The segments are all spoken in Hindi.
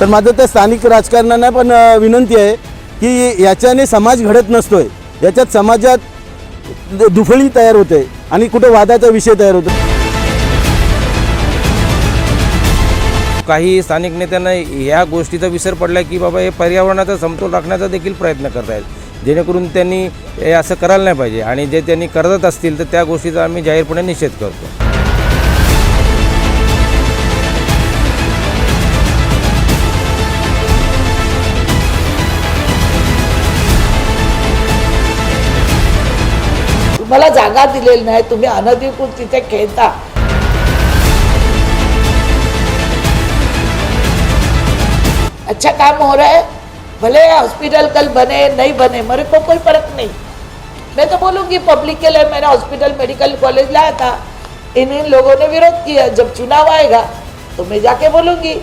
तर माझं त्या स्थानिक राजकारण्यांना पण विनंती आहे की याच्याने समाज घडत नसतोय, याच्यात समाजात दुफळी तयार होते आणि कुठे वादाचा विषय तयार होतो। काही स्थानिक नेत्यांना या गोष्टीचा विसर पडला की बाबा हे पर्यावरणाचा समतोल राखण्याचा देखील प्रयत्न करत आहेत, जेणेकरून त्यांनी हे असं करायला नाही पाहिजे आणि जे त्यांनी करत असतील तर त्या गोष्टीचा आम्ही जाहीरपणे निषेध करतो। तुम्हाला जागा दिलेली नाही, तुम्ही अनधिकृत तिथे खेळता। अच्छा काम हो रहा है, भले हॉस्पिटल कल बने नहीं बने मेरे को कोई फर्क नहीं। मैं तो बोलूँगी पब्लिक के लिए, मैंने हॉस्पिटल मेडिकल कॉलेज लाया था, इन लोगों ने विरोध किया। जब चुनाव आएगा तो मैं जाके बोलूँगी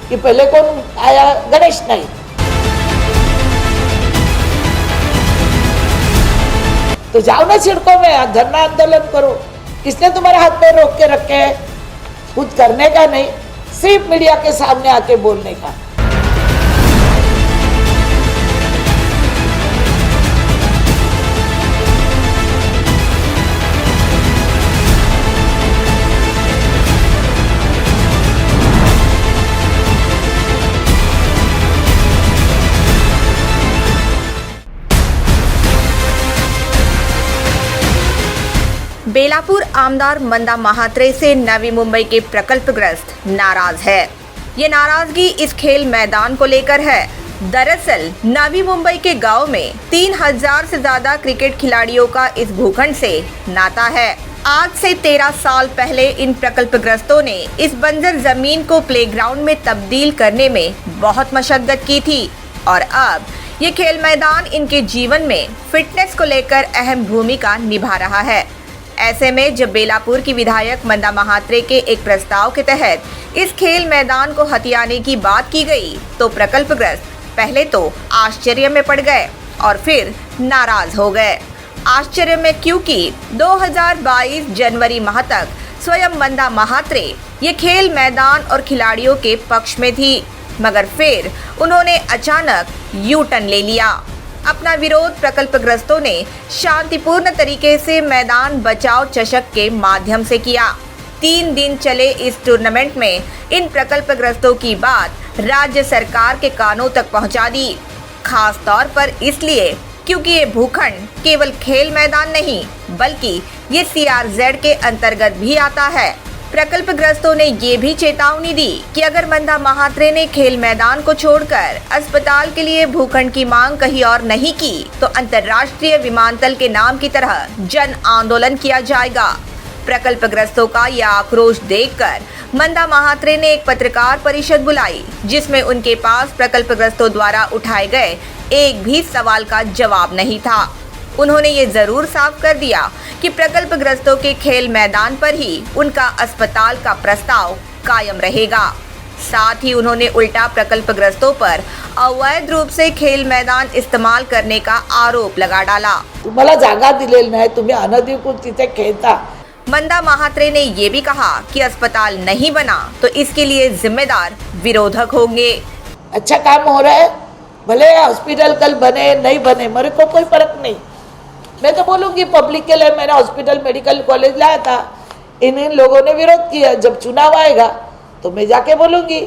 कि पहले कौन आया, गणेश नाइक। तो जाओ ना सड़कों में, धरना आंदोलन करो। किसने तुम्हारे हाथ में रोक के रखे हैं? खुद करने का नहीं, सिर्फ मीडिया के सामने आके बोलने का। बेलापुर आमदार मंदा महात्रे से नवी मुंबई के प्रकल्पग्रस्त नाराज है। ये नाराजगी इस खेल मैदान को लेकर है। दरअसल नवी मुंबई के गांव में 3000 से ज्यादा क्रिकेट खिलाड़ियों का इस भूखंड से नाता है। आज से 13 साल पहले इन प्रकल्पग्रस्तों ने इस बंजर जमीन को प्लेग्राउंड में तब्दील करने में बहुत मशक्कत की थी और अब ये खेल मैदान इनके जीवन में फिटनेस को लेकर अहम भूमिका निभा रहा है। ऐसे में जब बेलापुर की विधायक मंदा महात्रे के एक प्रस्ताव के तहत इस खेल मैदान को हथियाने की बात की गई तो प्रकल्पग्रस्त पहले तो आश्चर्य में पड़ गए और फिर नाराज हो गए। आश्चर्य में क्योंकि 2022 जनवरी माह तक स्वयं मंदा महात्रे ये खेल मैदान और खिलाड़ियों के पक्ष में थी, मगर फिर उन्होंने अचानक यू टर्न ले लिया। अपना विरोध प्रकल्पग्रस्तों ने शांतिपूर्ण तरीके से मैदान बचाओ चषक के माध्यम से किया। 3 दिन चले इस टूर्नामेंट में इन प्रकल्पग्रस्तों की बात राज्य सरकार के कानों तक पहुंचा दी, खास तौर पर इसलिए क्योंकि ये भूखंड केवल खेल मैदान नहीं बल्कि ये CRZ के अंतर्गत भी आता है। प्रकल्पग्रस्तों ने ये भी चेतावनी दी कि अगर मंदा महात्रे ने खेल मैदान को छोड़कर अस्पताल के लिए भूखंड की मांग कहीं और नहीं की तो अंतर्राष्ट्रीय विमानतल के नाम की तरह जन आंदोलन किया जाएगा। प्रकल्पग्रस्तों का यह आक्रोश देखकर मंदा महात्रे ने एक पत्रकार परिषद बुलाई, जिसमें उनके पास प्रकल्पग्रस्तों द्वारा उठाए गए एक भी सवाल का जवाब नहीं था। उन्होंने ये जरूर साफ कर दिया कि प्रकल्पग्रस्तों के खेल मैदान पर ही उनका अस्पताल का प्रस्ताव कायम रहेगा। साथ ही उन्होंने उल्टा प्रकल्पग्रस्तों पर अवैध रूप से खेल मैदान इस्तेमाल करने का आरोप लगा डाला। तुम्हाला जागा दिलेली नाही, तुम्ही अनधिकृत तिथे खेळता। मंदा महात्रे ने ये भी कहा कि अस्पताल नहीं बना तो इसके लिए जिम्मेदार विरोधक होंगे। अच्छा काम हो रहा है, भले हॉस्पिटल कल बने नहीं बने मेरे को कोई फर्क नहीं। मैं तो बोलूँगी पब्लिक के लिए, मैंने हॉस्पिटल मेडिकल कॉलेज लाया था, इन लोगों ने विरोध किया। जब चुनाव आएगा तो मैं जाके बोलूँगी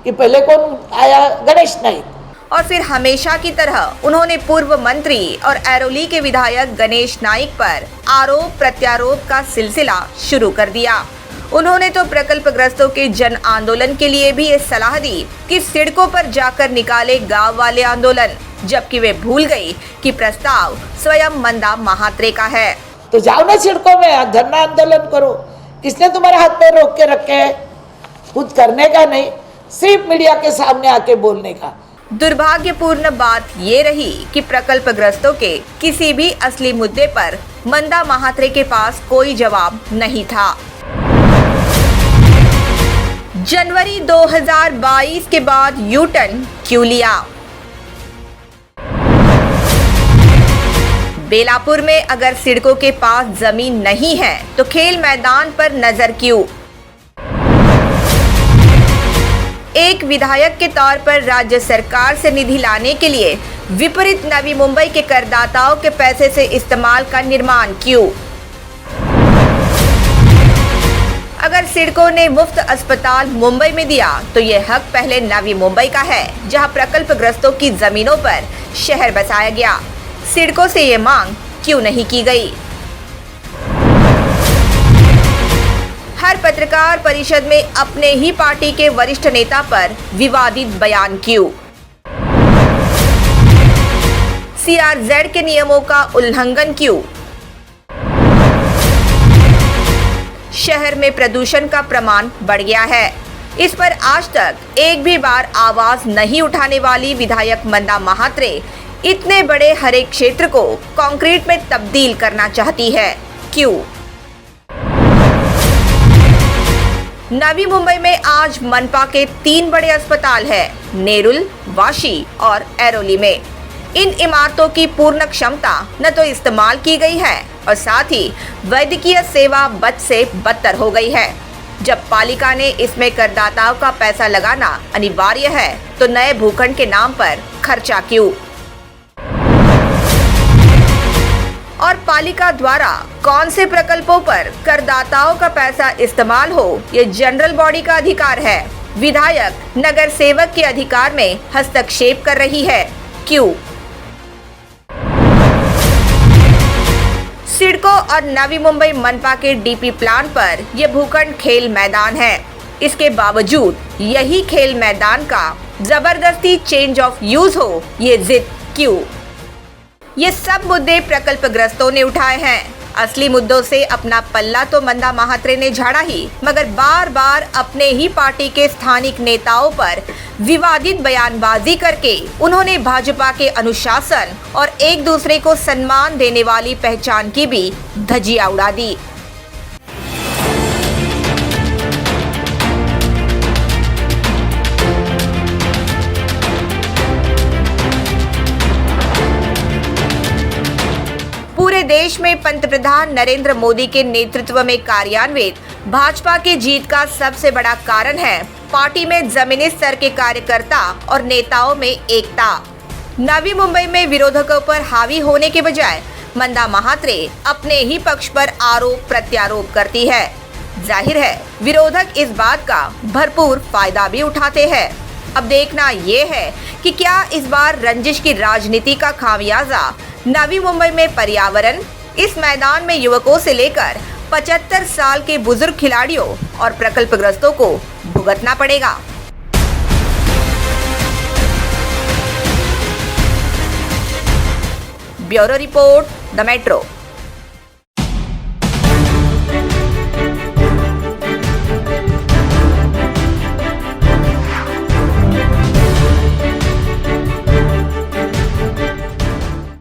कि पहले कौन आया, गणेश नाइक। और फिर हमेशा की तरह उन्होंने पूर्व मंत्री और ऐरोली के विधायक गणेश नाइक पर आरोप प्रत्यारोप का सिलसिला शुरू कर दिया। उन्होंने तो प्रकल्पग्रस्तों के जन आंदोलन के लिए भी ये सलाह दी कि सड़कों पर जाकर निकाले गांव वाले आंदोलन, जबकि वे भूल गई कि प्रस्ताव स्वयं मंदा महात्रे का है। तो जाओ ना सड़कों में, धरना आंदोलन करो। किसने तुम्हारे हाथ में रोक के रखे हैं? खुद करने का नहीं, सिर्फ मीडिया के सामने आके बोलने का। दुर्भाग्यपूर्ण बात ये रही कि प्रकल्पग्रस्तों के किसी भी असली मुद्दे पर मंदा महात्रे के पास कोई जवाब नहीं था। जनवरी 2022 के बाद यू टर्न क्यों लिया? बेलापुर में अगर सड़कों के पास जमीन नहीं है तो खेल मैदान पर नजर क्यों? एक विधायक के तौर पर राज्य सरकार से निधि लाने के लिए विपरीत नवी मुंबई के करदाताओं के पैसे से इस्तेमाल का निर्माण क्यों? अगर सिडको ने मुफ्त अस्पताल मुंबई में दिया तो ये हक पहले नवी मुंबई का है, जहां प्रकल्पग्रस्तों की जमीनों पर शहर बसाया गया। सिडको से ये मांग क्यों नहीं की गई? हर पत्रकार परिषद में अपने ही पार्टी के वरिष्ठ नेता पर विवादित बयान क्यों? CRZ के नियमों का उल्लंघन क्यों? शहर में प्रदूषण का प्रमाण बढ़ गया है। इस पर आज तक एक भी बार आवाज नहीं उठाने वाली विधायक मंदा महात्रे इतने बड़े हरेक क्षेत्र को कंक्रीट में तब्दील करना चाहती है, क्यों? नवी मुंबई में आज मनपा के 3 बड़े अस्पताल हैं, नेरुल, वाशी और ऐरोली में। इन इमारतों की पूर्ण क्षमता न तो इस्तेमाल की गई है और साथ ही वैद्यकीय सेवा बद से बदतर हो गई है। जब पालिका ने इसमें करदाताओं का पैसा लगाना अनिवार्य है तो नए भूखंड के नाम पर खर्चा क्यों? और पालिका द्वारा कौन से प्रकल्पों पर करदाताओं का पैसा इस्तेमाल हो, ये जनरल बॉडी का अधिकार है। विधायक नगर सेवक के अधिकार में हस्तक्षेप कर रही है, क्यों? सिडको और नवी मुंबई मनपा के डीपी प्लान पर यह भूखंड खेल मैदान है। इसके बावजूद यही खेल मैदान का जबरदस्ती चेंज ऑफ यूज हो, ये जिद क्यों? ये सब मुद्दे प्रकल्पग्रस्तों ने उठाए हैं। असली मुद्दों से अपना पल्ला तो मंदा महात्रे ने झाड़ा ही, मगर बार बार अपने ही पार्टी के स्थानिक नेताओं पर विवादित बयानबाजी करके उन्होंने भाजपा के अनुशासन और एक दूसरे को सम्मान देने वाली पहचान की भी धज्जियां उड़ा दी। पूरे देश में पंतप्रधान नरेंद्र मोदी के नेतृत्व में कार्यान्वित भाजपा की जीत का सबसे बड़ा कारण है पार्टी में जमीनी स्तर के कार्यकर्ता और नेताओं में एकता। नवी मुंबई में विरोधकों पर हावी होने के बजाय मंदा महात्रे अपने ही पक्ष पर आरोप प्रत्यारोप करती है। जाहिर है विरोधक इस बात का भरपूर फायदा भी उठाते हैं। अब देखना ये है कि क्या इस बार रंजिश की राजनीति का खामियाजा नवी मुंबई में पर्यावरण, इस मैदान में युवकों से लेकर 75 साल के बुजुर्ग खिलाड़ियों और प्रकल्पग्रस्तों को भुगतना पड़ेगा। Bureau report, the metro.